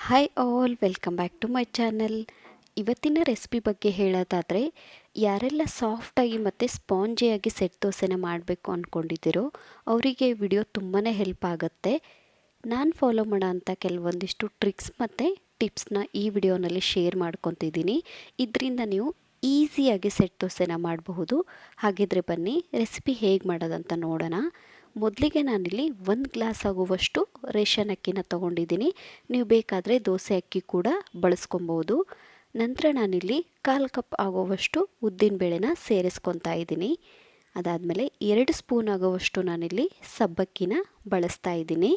Hi all, welcome back to my channel. ಇವತ್ತಿನ recipe ಬಗ್ಗೆ ಹೇಳೋದಾದರೆ, ಯಾರೆಲ್ಲ ಸಾಫ್ಟಾಗಿ ಮತ್ತು ಸ್ಪಾಂಜಿಯಾಗಿ ಸೆಟ್ ದೋಸೆನ ಮಾಡಬೇಕು ಅಂದ್ಕೊಂಡಿದ್ದೀರೋ ಅವರಿಗೆ ವಿಡಿಯೋ ತುಂಬಾ ಹೆಲ್ಪ್ ಆಗುತ್ತೆ. ನಾನು ಫಾಲೋ ಮಾಡೋ ಅಂಥ ಕೆಲವೊಂದಿಷ್ಟು ಟ್ರಿಕ್ಸ್ ಮತ್ತು ಟಿಪ್ಸ್ನ ಈ ವಿಡಿಯೋನಲ್ಲಿ ಶೇರ್ ಮಾಡ್ಕೊತಿದ್ದೀನಿ. ಇದರಿಂದ ನೀವು ಈಸಿಯಾಗಿ ಸೆಟ್ ದೋಸೆನ ಮಾಡಬಹುದು. ಹಾಗಿದ್ರೆ ಬನ್ನಿ ರೆಸಿಪಿ ಹೇಗೆ ಮಾಡೋದಂತ ನೋಡೋಣ. ಮೊದಲಿಗೆ ನಾನಿಲ್ಲಿ 1 ಗ್ಲಾಸ್ ಆಗುವಷ್ಟು ರೇಷನ್ ಅಕ್ಕಿನ ತೊಗೊಂಡಿದ್ದೀನಿ. ನೀವು ಬೇಕಾದರೆ ದೋಸೆ ಅಕ್ಕಿ ಕೂಡ ಬಳಸ್ಕೊಬೋದು. ನಂತರ ನಾನಿಲ್ಲಿ 1/4 ಕಪ್ ಆಗುವಷ್ಟು ಉದ್ದಿನಬೇಳೆನ ಸೇರಿಸ್ಕೊತಾ ಇದ್ದೀನಿ. ಅದಾದಮೇಲೆ 2 ಸ್ಪೂನ್ ಆಗುವಷ್ಟು ನಾನಿಲ್ಲಿ ಸಬ್ಬಕ್ಕಿನ ಬಳಸ್ತಾ ಇದ್ದೀನಿ.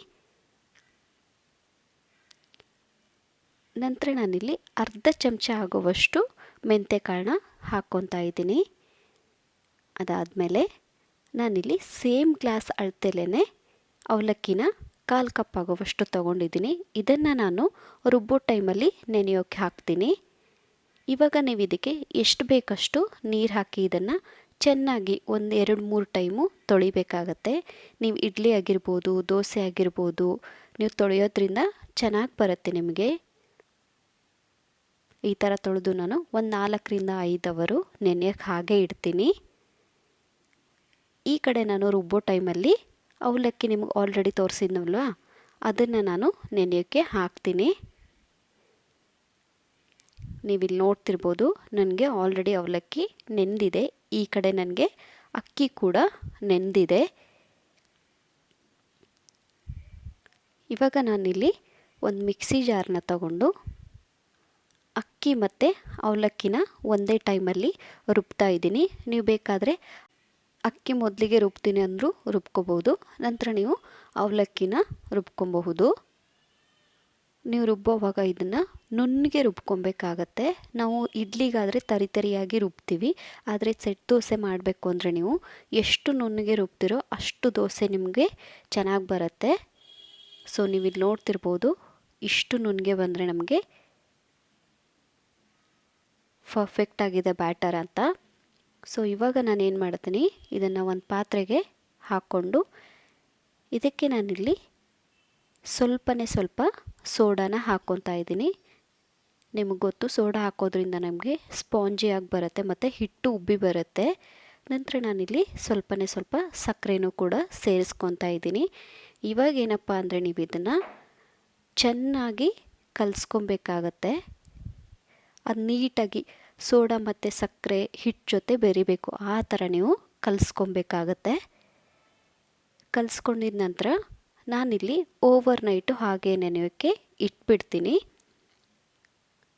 ನಂತರ ನಾನಿಲ್ಲಿ ಅರ್ಧ ಚಮಚ ಆಗುವಷ್ಟು ಮೆಂತ್ಯಕಾಳನ್ನ ಹಾಕ್ಕೊತಾ ಇದ್ದೀನಿ. ಅದಾದಮೇಲೆ ನಾನಿಲ್ಲಿ ಸೇಮ್ ಗ್ಲಾಸ್ ಅಳತೆಲೇ ಅವಲಕ್ಕಿನ 1/4 ಕಪ್ ಆಗುವಷ್ಟು ತೊಗೊಂಡಿದ್ದೀನಿ. ಇದನ್ನು ನಾನು ರುಬ್ಬೋ ಟೈಮಲ್ಲಿ ನೆನೆಯೋಕ್ಕೆ ಹಾಕ್ತೀನಿ. ಇವಾಗ ನೀವು ಇದಕ್ಕೆ ಎಷ್ಟು ಬೇಕಷ್ಟು ನೀರು ಹಾಕಿ ಇದನ್ನು ಚೆನ್ನಾಗಿ 1-2-3 ಟೈಮು ತೊಳಿಬೇಕಾಗತ್ತೆ. ನೀವು ಇಡ್ಲಿ ಆಗಿರ್ಬೋದು, ದೋಸೆ ಆಗಿರ್ಬೋದು, ನೀವು ತೊಳೆಯೋದ್ರಿಂದ ಚೆನ್ನಾಗಿ ಬರುತ್ತೆ ನಿಮಗೆ. ಈ ಥರ ತೊಳೆದು ನಾನು 4-5 ಅವರು ನೆನೆಯೋಕ್ಕೆ ಹಾಗೆ ಇಡ್ತೀನಿ. ಈ ಕಡೆ ನಾನು ರುಬ್ಬೋ ಟೈಮಲ್ಲಿ ಅವಲಕ್ಕಿ ನಿಮಗೆ ಆಲ್ರೆಡಿ ತೋರಿಸಿದ್ನಲ್ವ, ಅದನ್ನು ನಾನು ನೆನೆಯೋಕ್ಕೆ ಹಾಕ್ತೀನಿ. ನೀವಿಲ್ಲಿ ನೋಡ್ತಿರ್ಬೋದು, ನನಗೆ ಆಲ್ರೆಡಿ ಅವಲಕ್ಕಿ ನೆಂದಿದೆ. ಈ ಕಡೆ ನನಗೆ ಅಕ್ಕಿ ಕೂಡ ನೆಂದಿದೆ. ಇವಾಗ ನಾನಿಲ್ಲಿ ಒಂದು ಮಿಕ್ಸಿ ಜಾರನ್ನ ತಗೊಂಡು ಅಕ್ಕಿ ಮತ್ತು ಅವಲಕ್ಕಿನ ಒಂದೇ ಟೈಮಲ್ಲಿ ರುಬ್ತಾ ಇದ್ದೀನಿ. ನೀವು ಬೇಕಾದರೆ ಅಕ್ಕಿ ಮೊದಲಿಗೆ ರುಬ್ತೀನಿ ಅಂದರೂ ರುಬ್ಕೋಬೋದು. ನಂತರ ನೀವು ಅವಲಕ್ಕಿನ ರುಬ್ಕೊಬಹುದು. ನೀವು ರುಬ್ಬೋವಾಗ ಇದನ್ನು ನುಣ್ಣಗೆ ರುಬ್ಕೊಬೇಕಾಗತ್ತೆ. ನಾವು ಇಡ್ಲಿಗಾದರೆ ತರಿಯಾಗಿ ರುಬ್ತೀವಿ, ಆದರೆ ಸೆಟ್ ದೋಸೆ ಮಾಡಬೇಕು ಅಂದರೆ ನೀವು ಎಷ್ಟು ನುಣ್ಣಗೆ ರುಬ್ತಿರೋ ಅಷ್ಟು ದೋಸೆ ನಿಮಗೆ ಚೆನ್ನಾಗಿ ಬರುತ್ತೆ. ಸೊ ನೀವು ಇಲ್ಲಿ ನೋಡ್ತಿರ್ಬೋದು, ಇಷ್ಟು ನುಣ್ಣಗೆ ಬಂದರೆ ನಮಗೆ ಪರ್ಫೆಕ್ಟ್ ಆಗಿದೆ ಬ್ಯಾಟರ್ ಅಂತ. ಸೊ ಇವಾಗ ನಾನು ಏನು ಮಾಡ್ತೀನಿ, ಇದನ್ನು ಒಂದು ಪಾತ್ರೆಗೆ ಹಾಕ್ಕೊಂಡು ಇದಕ್ಕೆ ನಾನಿಲ್ಲಿ ಸ್ವಲ್ಪ ಸೋಡಾನ ಹಾಕ್ಕೊತಾ ಇದ್ದೀನಿ. ನಿಮಗೆ ಗೊತ್ತು, ಸೋಡಾ ಹಾಕೋದ್ರಿಂದ ನಮಗೆ ಸ್ಪಾಂಜಿಯಾಗಿ ಬರುತ್ತೆ ಮತ್ತು ಹಿಟ್ಟು ಉಬ್ಬಿ ಬರುತ್ತೆ. ನಂತರ ನಾನಿಲ್ಲಿ ಸ್ವಲ್ಪ ಸಕ್ಕರೆನೂ ಕೂಡ ಸೇರಿಸ್ಕೊತಾ ಇದ್ದೀನಿ. ಇವಾಗ ಏನಪ್ಪ ಅಂದರೆ ನೀವು ಇದನ್ನು ಚೆನ್ನಾಗಿ ಕಲಿಸ್ಕೊಬೇಕಾಗತ್ತೆ. ಅದು ನೀಟಾಗಿ ಸೋಡಾ ಮತ್ತು ಸಕ್ಕರೆ ಹಿಟ್ಟು ಜೊತೆ ಬೆರಿಬೇಕು. ಆ ಥರ ನೀವು ಕಲಿಸ್ಕೊಬೇಕಾಗತ್ತೆ. ಕಲಿಸ್ಕೊಂಡಿದ ನಂತರ ನಾನಿಲ್ಲಿ ಓವರ್ನೈಟು ಹಾಗೆ ನೆನೆಯೋಕ್ಕೆ ಇಟ್ಬಿಡ್ತೀನಿ.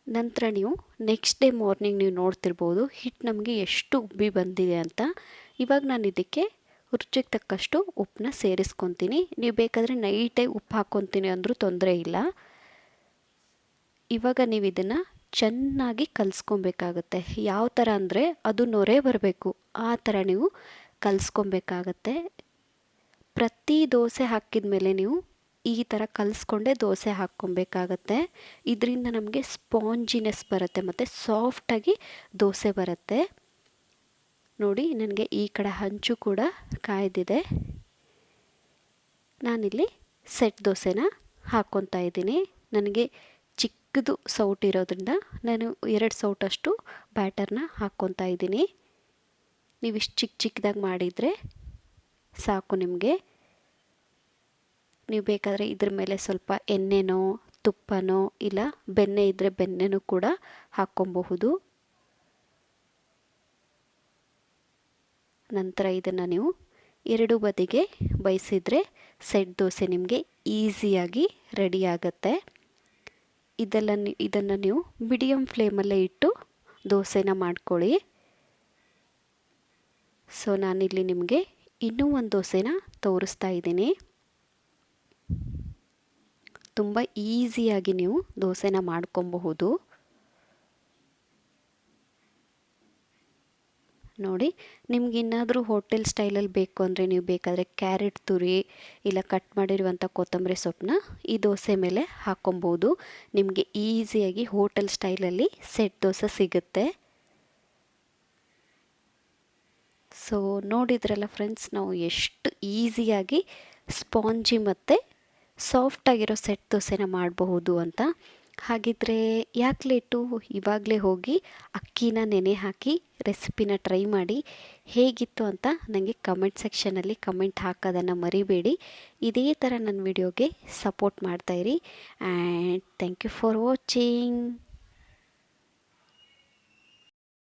ನಂತರ ನೀವು ನೆಕ್ಸ್ಟ್ ಡೇ ಮಾರ್ನಿಂಗ್ ನೀವು ನೋಡ್ತಿರ್ಬೋದು ಹಿಟ್ಟು ನಮಗೆ ಎಷ್ಟು ಉಬ್ಬಿ ಬಂದಿದೆ ಅಂತ. ಇವಾಗ ನಾನು ಇದಕ್ಕೆ ರುಚಿಗೆ ತಕ್ಕಷ್ಟು ಉಪ್ಪನ್ನ ಸೇರಿಸ್ಕೊತೀನಿ. ನೀವು ಬೇಕಾದರೆ ನೈಟೇ ಉಪ್ಪು ಹಾಕ್ಕೊತೀನಿ ಅಂದರೂ ತೊಂದರೆ ಇಲ್ಲ. ಇವಾಗ ನೀವು ಇದನ್ನು ಚೆನ್ನಾಗಿ ಕಲಿಸ್ಕೊಬೇಕಾಗತ್ತೆ. ಯಾವ ಥರ ಅಂದರೆ ಅದು ನೊರೆ ಬರಬೇಕು, ಆ ಥರ ನೀವು ಕಲಿಸ್ಕೊಬೇಕಾಗತ್ತೆ. ಪ್ರತಿ ದೋಸೆ ಹಾಕಿದ ಮೇಲೆ ನೀವು ಈ ಥರ ಕಲಿಸ್ಕೊಂಡೇ ದೋಸೆ ಹಾಕ್ಕೊಬೇಕಾಗತ್ತೆ. ಇದರಿಂದ ನಮಗೆ ಸ್ಪಾಂಜಿನೆಸ್ ಬರುತ್ತೆ ಮತ್ತು ಸಾಫ್ಟಾಗಿ ದೋಸೆ ಬರುತ್ತೆ. ನೋಡಿ, ನನಗೆ ಈ ಕಡೆ ಹಂಚು ಕೂಡ ಕಾಯ್ದಿದೆ. ನಾನಿಲ್ಲಿ ಸೆಟ್ ದೋಸೆನ ಹಾಕ್ಕೊತಾ ಇದ್ದೀನಿ. ನನಗೆ ಚಿಕ್ಕದು ಸೌಟ್ ಇರೋದ್ರಿಂದ ನಾನು 2 ಸೌಟಷ್ಟು ಬ್ಯಾಟರ್ನ ಹಾಕ್ಕೊತಾ ಇದ್ದೀನಿ. ನೀವು ಇಷ್ಟು ಚಿಕ್ಕದಾಗಿ ಮಾಡಿದರೆ ಸಾಕು ನಿಮಗೆ. ನೀವು ಬೇಕಾದರೆ ಇದ್ರ ಮೇಲೆ ಸ್ವಲ್ಪ ಎಣ್ಣೆನೋ ತುಪ್ಪನೋ ಇಲ್ಲ ಬೆಣ್ಣೆ ಇದ್ದರೆ ಬೆಣ್ಣೆನೂ ಕೂಡ ಹಾಕ್ಕೊಬಹುದು. ನಂತರ ಇದನ್ನು ನೀವು 2 ಬದಿಗೆ ಬೇಯಿಸಿದರೆ ದೋಸೆ ನಿಮಗೆ ಈಸಿಯಾಗಿ ರೆಡಿ ಆಗುತ್ತೆ. ಇದನ್ನು ನೀವು ಮೀಡಿಯಮ್ ಫ್ಲೇಮಲ್ಲೇ ಇಟ್ಟು ದೋಸೆನ ಮಾಡ್ಕೊಳ್ಳಿ. ಸೊ ನಾನಿಲ್ಲಿ ನಿಮಗೆ ಇನ್ನೂ ಒಂದು ದೋಸೆನ ತೋರಿಸ್ತಾ ಇದ್ದೀನಿ. ತುಂಬ ಈಸಿಯಾಗಿ ನೀವು ದೋಸೆನ ಮಾಡ್ಕೊಬಹುದು. ನೋಡಿ, ನಿಮ್ಗೆ ಇನ್ನಾದರೂ ಹೋಟೆಲ್ ಸ್ಟೈಲಲ್ಲಿ ಬೇಕು ಅಂದರೆ ನೀವು ಬೇಕಾದರೆ ಕ್ಯಾರೆಟ್ ತುರಿ ಇಲ್ಲ ಕಟ್ ಮಾಡಿರುವಂಥ ಕೊತ್ತಂಬರಿ ಸೊಪ್ಪನ್ನ ಈ ದೋಸೆ ಮೇಲೆ ಹಾಕ್ಕೊಬೋದು. ನಿಮಗೆ ಈಸಿಯಾಗಿ ಹೋಟೆಲ್ ಸ್ಟೈಲಲ್ಲಿ ಸೆಟ್ ದೋಸೆ ಸಿಗುತ್ತೆ. ಸೊ ನೋಡಿದ್ರಲ್ಲ ಫ್ರೆಂಡ್ಸ್, ನಾವು ಎಷ್ಟು ಈಸಿಯಾಗಿ ಸ್ಪಾಂಜಿ ಮತ್ತು ಸಾಫ್ಟಾಗಿರೋ ಸೆಟ್ ದೋಸೆನ ಮಾಡಬಹುದು ಅಂತ. ಹಾಗಿದ್ರೆ ಯಾಕೆ ಲೇಟು, ಇವಾಗಲೇ ಹೋಗಿ ಅಕ್ಕಿನ ನೆನೆ ಹಾಕಿ ರೆಸಿಪಿನ ಟ್ರೈ ಮಾಡಿ. ಹೇಗಿತ್ತು ಅಂತ ನನಗೆ ಕಮೆಂಟ್ ಸೆಕ್ಷನಲ್ಲಿ ಕಮೆಂಟ್ ಹಾಕೋದನ್ನು ಮರಿಬೇಡಿ. ಇದೇ ಥರ ನನ್ನ ವಿಡಿಯೋಗೆ ಸಪೋರ್ಟ್ ಮಾಡ್ತಾಯಿರಿ. And thank you for watching.